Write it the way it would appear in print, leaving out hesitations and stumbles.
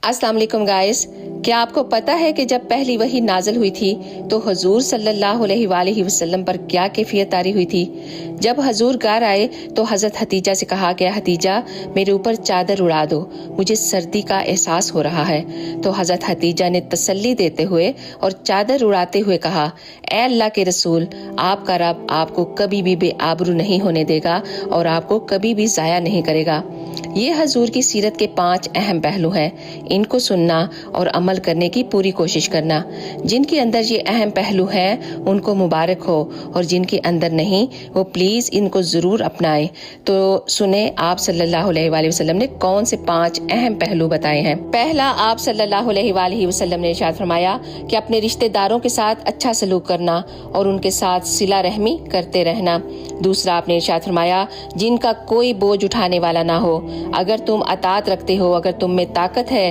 अस्सलाम वालेकुम गाइस। क्या आपको पता है कि जब पहली वही नाजिल हुई थी तो हुजूर सल्लल्लाहु अलैहि वसल्लम पर क्या कैफियत तारी हुई थी? जब हुजूर घर आए तो हजरत हतीजा से कहा गया, हतीजा मेरे ऊपर चादर उड़ा दो, मुझे सर्दी का एहसास हो रहा है। तो हजरत हतीजा ने तसल्ली देते हुए और चादर उड़ाते हुए कहा, ए अल्लाह के रसूल, आपका रब आपको कभी भी बेआबरू नहीं होने देगा और आपको कभी भी जाया नहीं करेगा। ये हजूर की सीरत के 5 अहम पहलू हैं। इनको सुनना और अमल करने की पूरी कोशिश करना। जिनके अंदर ये अहम पहलू हैं उनको मुबारक हो, और जिनके अंदर नहीं वो प्लीज इनको जरूर अपनाएं। तो सुने आप सल्लल्लाहु अलैहि वसल्लम ने कौन से 5 अहम पहलू बताए हैं। पहला, आप सल्लल्लाहु अलैहि वसल्लम ने इरशाद फरमाया कि अपने रिश्तेदारों के साथ अच्छा सलूक करना और उनके साथ सिला रहमी करते रहना। दूसरा, आपने इरशाद फरमाया जिनका कोई बोझ उठाने वाला ना हो। अगर तुम अतात रखते हो, अगर तुम में ताकत है